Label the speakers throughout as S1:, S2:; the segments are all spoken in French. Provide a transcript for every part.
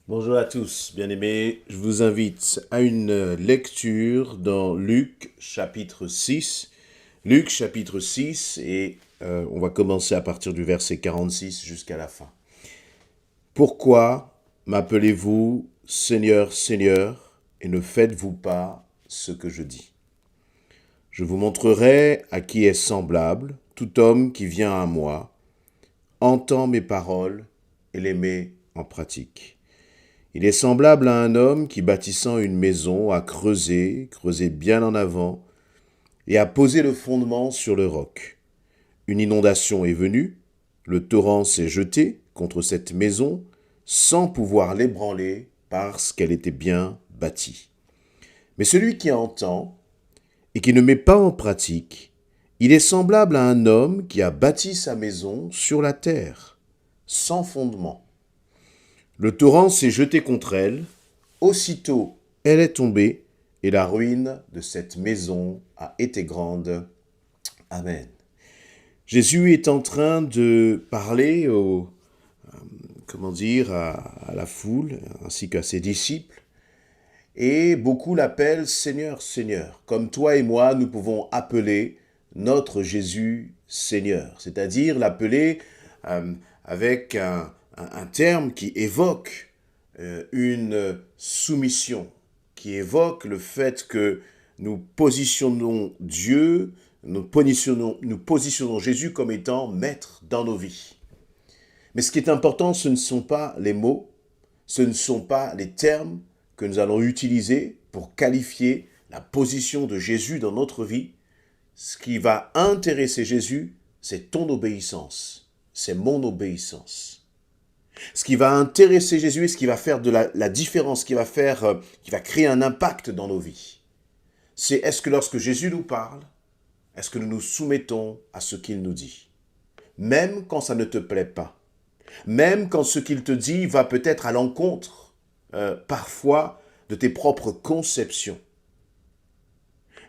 S1: Bonjour à tous, bien-aimés. Je vous invite à une lecture dans Luc chapitre 6. Luc chapitre 6 et on va commencer à partir du verset 46 jusqu'à la fin. Pourquoi m'appelez-vous Seigneur, Seigneur, et ne faites-vous pas ce que je dis? Je vous montrerai à qui est semblable tout homme qui vient à moi, entend mes paroles et les met en pratique. Il est semblable à un homme qui, bâtissant une maison, a creusé bien en avant, et a posé le fondement sur le roc. Une inondation est venue, le torrent s'est jeté contre cette maison, sans pouvoir l'ébranler parce qu'elle était bien bâtie. Mais celui qui entend et qui ne met pas en pratique, il est semblable à un homme qui a bâti sa maison sur la terre, sans fondement. Le torrent s'est jeté contre elle, aussitôt elle est tombée, et la ruine de cette maison a été grande. Amen. Jésus est en train de parler à la foule, ainsi qu'à ses disciples, et beaucoup l'appellent Seigneur, Seigneur. Comme toi et moi, nous pouvons appeler notre Jésus Seigneur, c'est-à-dire l'appeler avec un terme qui évoque une soumission, qui évoque le fait que nous positionnons Dieu, nous positionnons Jésus comme étant maître dans nos vies. Mais ce qui est important, ce ne sont pas les mots, ce ne sont pas les termes que nous allons utiliser pour qualifier la position de Jésus dans notre vie. Ce qui va intéresser Jésus, c'est ton obéissance, c'est mon obéissance. Ce qui va intéresser Jésus et ce qui va faire de la différence, qui va créer un impact dans nos vies, c'est est-ce que lorsque Jésus nous parle, est-ce que nous nous soumettons à ce qu'il nous dit? Même quand ça ne te plaît pas, même quand ce qu'il te dit va peut-être à l'encontre, parfois, de tes propres conceptions.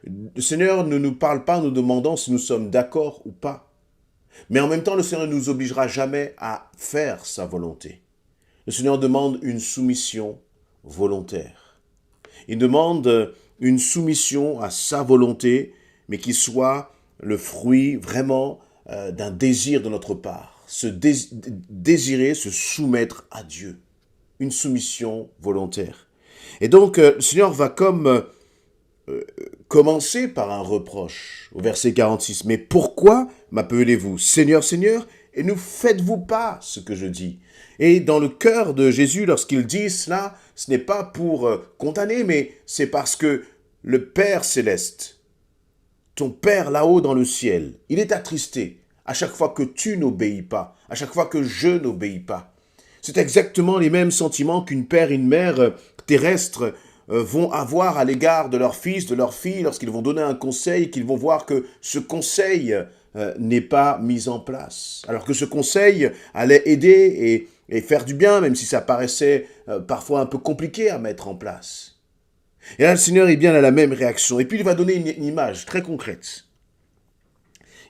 S1: Le Seigneur ne nous parle pas en nous demandant si nous sommes d'accord ou pas. Mais en même temps, le Seigneur ne nous obligera jamais à faire sa volonté. Le Seigneur demande une soumission volontaire. Il demande une soumission à sa volonté, mais qui soit le fruit vraiment d'un désir de notre part. Désirer, se soumettre à Dieu. Une soumission volontaire. Et donc, le Seigneur va commencer par un reproche au verset 46. Mais pourquoi m'appelez-vous Seigneur, Seigneur, et ne faites-vous pas ce que je dis? Et dans le cœur de Jésus, lorsqu'il dit cela, ce n'est pas pour condamner, mais c'est parce que le Père céleste, ton Père là-haut dans le ciel, il est attristé à chaque fois que tu n'obéis pas, à chaque fois que je n'obéis pas. C'est exactement les mêmes sentiments qu'une père et une mère terrestres vont avoir à l'égard de leur fils, de leur fille, lorsqu'ils vont donner un conseil, qu'ils vont voir que ce conseil n'est pas mis en place. Alors que ce conseil allait aider et faire du bien, même si ça paraissait parfois un peu compliqué à mettre en place. Et là, le Seigneur est bien à la même réaction. Et puis, il va donner une image très concrète.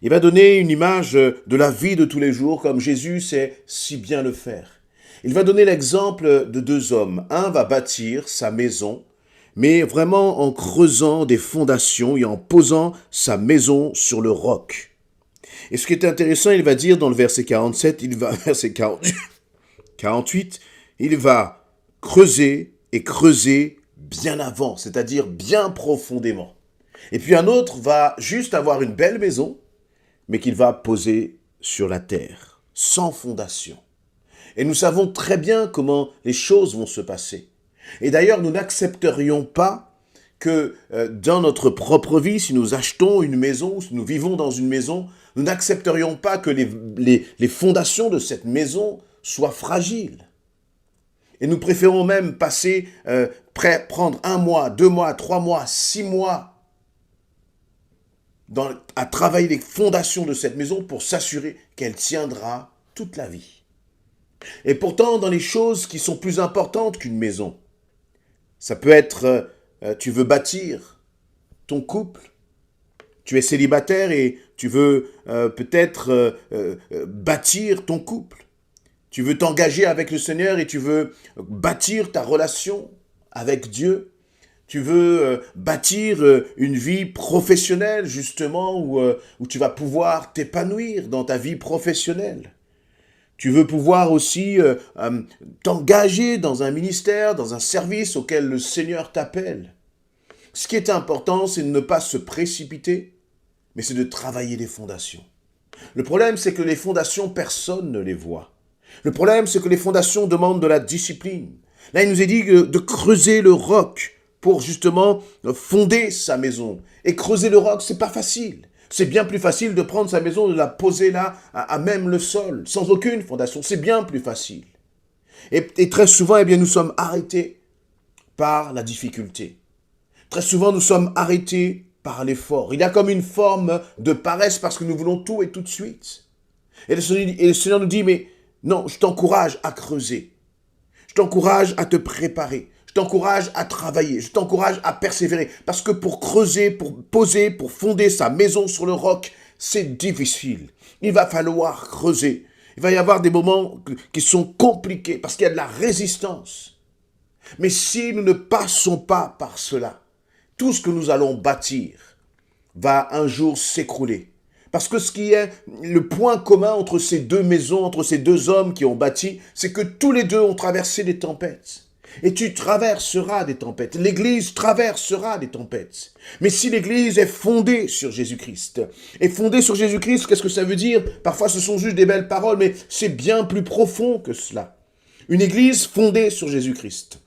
S1: Il va donner une image de la vie de tous les jours, comme Jésus sait si bien le faire. Il va donner l'exemple de deux hommes. Un va bâtir sa maison, mais vraiment en creusant des fondations et en posant sa maison sur le roc. Et ce qui est intéressant, il va dire dans le verset 47, verset 48, il va creuser et creuser bien avant, c'est-à-dire bien profondément. Et puis un autre va juste avoir une belle maison, mais qu'il va poser sur la terre, sans fondation. Et nous savons très bien comment les choses vont se passer. Et d'ailleurs, nous n'accepterions pas que dans notre propre vie, si nous achetons une maison, si nous vivons dans une maison, nous n'accepterions pas que les fondations de cette maison soient fragiles. Et nous préférons même prendre 1 mois, 2 mois, 3 mois, 6 mois à travailler les fondations de cette maison pour s'assurer qu'elle tiendra toute la vie. Et pourtant, dans les choses qui sont plus importantes qu'une maison, ça peut être, tu veux bâtir ton couple, tu es célibataire et tu veux peut-être bâtir ton couple. Tu veux t'engager avec le Seigneur et tu veux bâtir ta relation avec Dieu. Tu veux bâtir une vie professionnelle, justement, où tu vas pouvoir t'épanouir dans ta vie professionnelle. Tu veux pouvoir aussi t'engager dans un ministère, dans un service auquel le Seigneur t'appelle. Ce qui est important, c'est de ne pas se précipiter, mais c'est de travailler les fondations. Le problème, c'est que les fondations, personne ne les voit. Le problème, c'est que les fondations demandent de la discipline. Là, il nous est dit de creuser le roc pour justement fonder sa maison. Et creuser le roc, c'est pas facile. C'est bien plus facile de prendre sa maison, de la poser là, à même le sol, sans aucune fondation. C'est bien plus facile. Et très souvent, eh bien, nous sommes arrêtés par la difficulté. Très souvent, nous sommes arrêtés par l'effort. Il y a comme une forme de paresse parce que nous voulons tout et tout de suite. Et le Seigneur nous dit, mais non, je t'encourage à creuser. Je t'encourage à te préparer. Je t'encourage à travailler. Je t'encourage à persévérer. Parce que pour creuser, pour poser, pour fonder sa maison sur le roc, c'est difficile. Il va falloir creuser. Il va y avoir des moments qui sont compliqués parce qu'il y a de la résistance. Mais si nous ne passons pas par cela, tout ce que nous allons bâtir va un jour s'écrouler. Parce que ce qui est le point commun entre ces deux maisons, entre ces deux hommes qui ont bâti, c'est que tous les deux ont traversé des tempêtes. Et tu traverseras des tempêtes. L'Église traversera des tempêtes. Mais si l'Église est fondée sur Jésus-Christ, qu'est-ce que ça veut dire? Parfois ce sont juste des belles paroles, mais c'est bien plus profond que cela. Une Église fondée sur Jésus-Christ.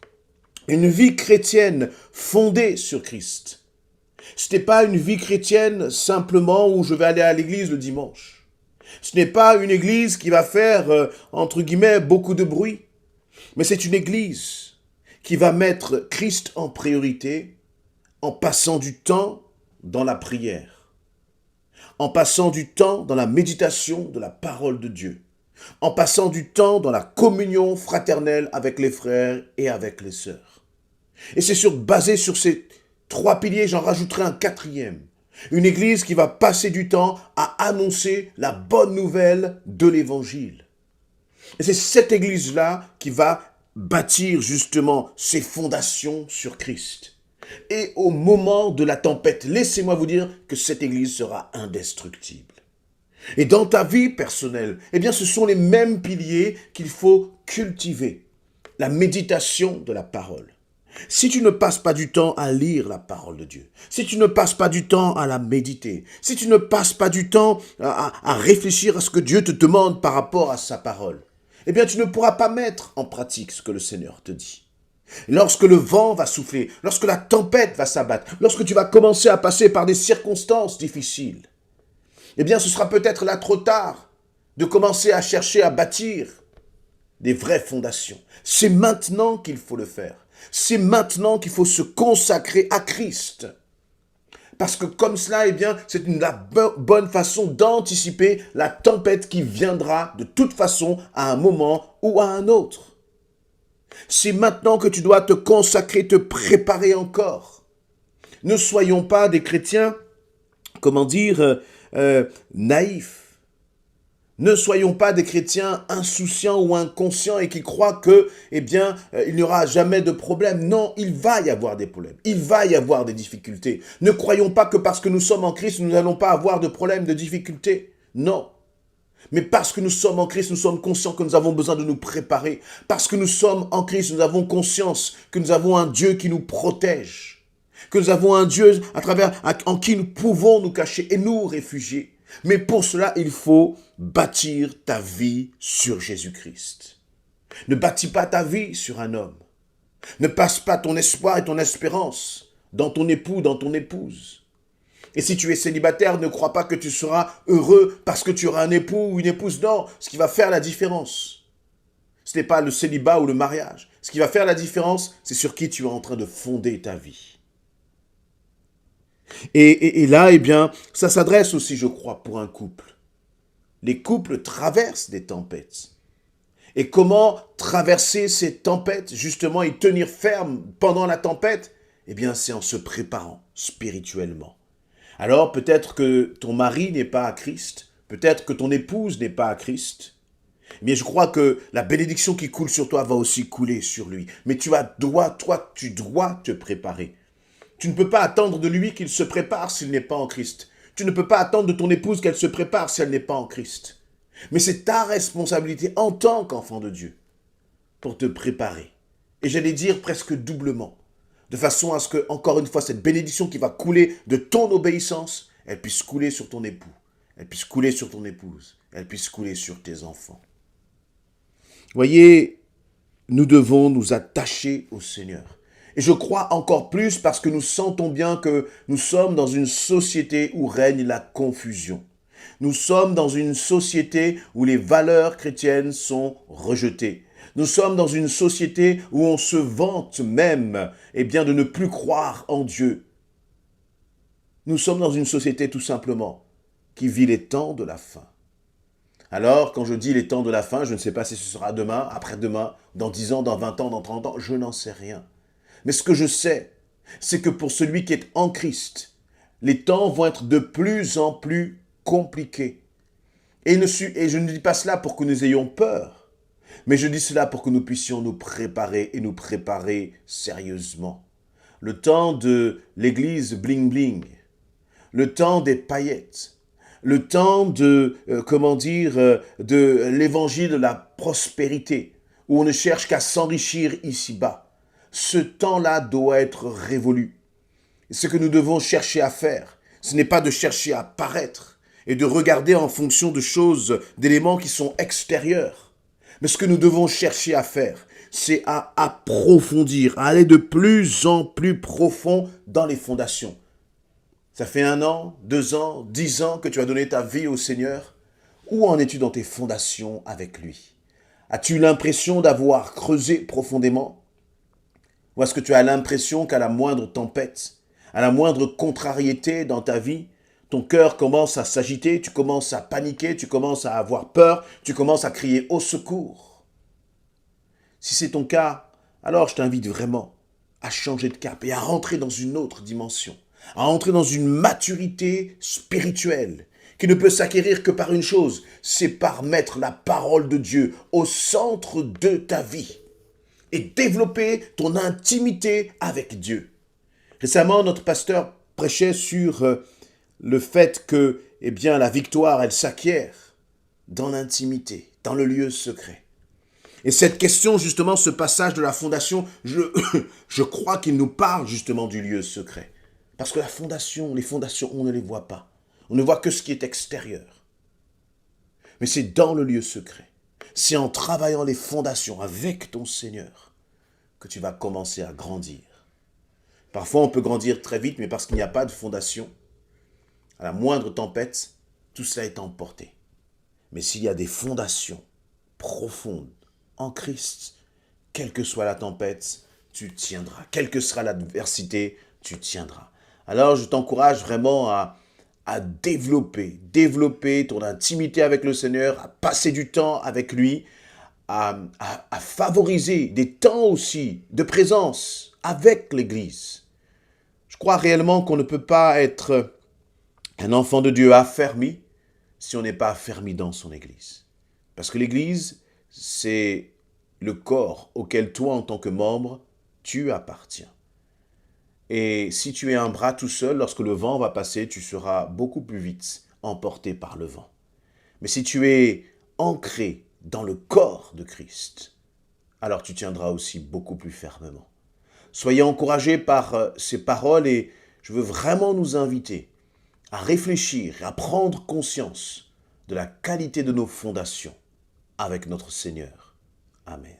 S1: Une vie chrétienne fondée sur Christ. Ce n'est pas une vie chrétienne simplement où je vais aller à l'église le dimanche. Ce n'est pas une église qui va faire, entre guillemets, beaucoup de bruit. Mais c'est une église qui va mettre Christ en priorité en passant du temps dans la prière, en passant du temps dans la méditation de la parole de Dieu, en passant du temps dans la communion fraternelle avec les frères et avec les sœurs. Et c'est basé sur ces trois piliers, j'en rajouterai un quatrième. Une église qui va passer du temps à annoncer la bonne nouvelle de l'évangile. Et c'est cette église-là qui va bâtir justement ses fondations sur Christ. Et au moment de la tempête, laissez-moi vous dire que cette église sera indestructible. Et dans ta vie personnelle, eh bien ce sont les mêmes piliers qu'il faut cultiver. La méditation de la parole. Si tu ne passes pas du temps à lire la parole de Dieu, si tu ne passes pas du temps à la méditer, si tu ne passes pas du temps à réfléchir à ce que Dieu te demande par rapport à sa parole, eh bien tu ne pourras pas mettre en pratique ce que le Seigneur te dit. Lorsque le vent va souffler, lorsque la tempête va s'abattre, lorsque tu vas commencer à passer par des circonstances difficiles, eh bien ce sera peut-être là trop tard de commencer à chercher à bâtir des vraies fondations. C'est maintenant qu'il faut le faire. C'est maintenant qu'il faut se consacrer à Christ. Parce que comme cela, eh bien, c'est la bonne façon d'anticiper la tempête qui viendra de toute façon à un moment ou à un autre. C'est maintenant que tu dois te consacrer, te préparer encore. Ne soyons pas des chrétiens, naïfs. Ne soyons pas des chrétiens insouciants ou inconscients et qui croient que, il n'y aura jamais de problème. Non, il va y avoir des problèmes. Il va y avoir des difficultés. Ne croyons pas que parce que nous sommes en Christ, nous n'allons pas avoir de problèmes, de difficultés. Non. Mais parce que nous sommes en Christ, nous sommes conscients que nous avons besoin de nous préparer. Parce que nous sommes en Christ, nous avons conscience que nous avons un Dieu qui nous protège. Que nous avons un Dieu en qui nous pouvons nous cacher et nous réfugier. Mais pour cela, il faut bâtir ta vie sur Jésus-Christ. Ne bâtis pas ta vie sur un homme. Ne passe pas ton espoir et ton espérance dans ton époux, dans ton épouse. Et si tu es célibataire, ne crois pas que tu seras heureux parce que tu auras un époux ou une épouse. Non, ce qui va faire la différence, ce n'est pas le célibat ou le mariage. Ce qui va faire la différence, c'est sur qui tu es en train de fonder ta vie. Et là, ça s'adresse aussi, je crois, pour un couple. Les couples traversent des tempêtes. Et comment traverser ces tempêtes, justement, et tenir ferme pendant la tempête? C'est en se préparant spirituellement. Alors, peut-être que ton mari n'est pas à Christ, peut-être que ton épouse n'est pas à Christ. Mais je crois que la bénédiction qui coule sur toi va aussi couler sur lui. Mais tu dois te préparer. Tu ne peux pas attendre de lui qu'il se prépare s'il n'est pas en Christ. Tu ne peux pas attendre de ton épouse qu'elle se prépare si elle n'est pas en Christ. Mais c'est ta responsabilité en tant qu'enfant de Dieu pour te préparer. Et j'allais dire presque doublement. De façon à ce que, encore une fois, cette bénédiction qui va couler de ton obéissance, elle puisse couler sur ton époux, elle puisse couler sur ton épouse, elle puisse couler sur tes enfants. Voyez, nous devons nous attacher au Seigneur. Et je crois encore plus parce que nous sentons bien que nous sommes dans une société où règne la confusion. Nous sommes dans une société où les valeurs chrétiennes sont rejetées. Nous sommes dans une société où on se vante même de ne plus croire en Dieu. Nous sommes dans une société tout simplement qui vit les temps de la fin. Alors, quand je dis les temps de la fin, je ne sais pas si ce sera demain, après-demain, dans 10 ans, dans 20 ans, dans 30 ans, je n'en sais rien. Mais ce que je sais, c'est que pour celui qui est en Christ, les temps vont être de plus en plus compliqués. Et je ne dis pas cela pour que nous ayons peur, mais je dis cela pour que nous puissions nous préparer et nous préparer sérieusement. Le temps de l'église bling-bling, le temps des paillettes, le temps de l'évangile de la prospérité, où on ne cherche qu'à s'enrichir ici-bas. Ce temps-là doit être révolu. Ce que nous devons chercher à faire, ce n'est pas de chercher à paraître et de regarder en fonction de choses, d'éléments qui sont extérieurs. Mais ce que nous devons chercher à faire, c'est à approfondir, à aller de plus en plus profond dans les fondations. Ça fait 1 an, 2 ans, 10 ans que tu as donné ta vie au Seigneur. Où en es-tu dans tes fondations avec lui? As-tu l'impression d'avoir creusé profondément? Ou est-ce que tu as l'impression qu'à la moindre tempête, à la moindre contrariété dans ta vie, ton cœur commence à s'agiter, tu commences à paniquer, tu commences à avoir peur, tu commences à crier au secours? Si c'est ton cas, alors je t'invite vraiment à changer de cap et à rentrer dans une autre dimension, à entrer dans une maturité spirituelle qui ne peut s'acquérir que par une chose, c'est par mettre la parole de Dieu au centre de ta vie et développer ton intimité avec Dieu. Récemment, notre pasteur prêchait sur le fait que la victoire, elle s'acquiert dans l'intimité, dans le lieu secret. Et cette question, justement, ce passage de la fondation, je crois qu'il nous parle justement du lieu secret. Parce que les fondations, on ne les voit pas. On ne voit que ce qui est extérieur. Mais c'est dans le lieu secret. C'est en travaillant les fondations avec ton Seigneur que tu vas commencer à grandir. Parfois, on peut grandir très vite, mais parce qu'il n'y a pas de fondation, à la moindre tempête, tout cela est emporté. Mais s'il y a des fondations profondes en Christ, quelle que soit la tempête, tu tiendras. Quelle que sera l'adversité, tu tiendras. Alors, je t'encourage vraiment à développer ton intimité avec le Seigneur, à passer du temps avec lui, à favoriser des temps aussi de présence avec l'Église. Je crois réellement qu'on ne peut pas être un enfant de Dieu affermi si on n'est pas affermi dans son Église. Parce que l'Église, c'est le corps auquel toi, en tant que membre, tu appartiens. Et si tu es un bras tout seul, lorsque le vent va passer, tu seras beaucoup plus vite emporté par le vent. Mais si tu es ancré dans le corps de Christ, alors tu tiendras aussi beaucoup plus fermement. Soyez encouragés par ces paroles et je veux vraiment nous inviter à réfléchir et à prendre conscience de la qualité de nos fondations avec notre Seigneur. Amen.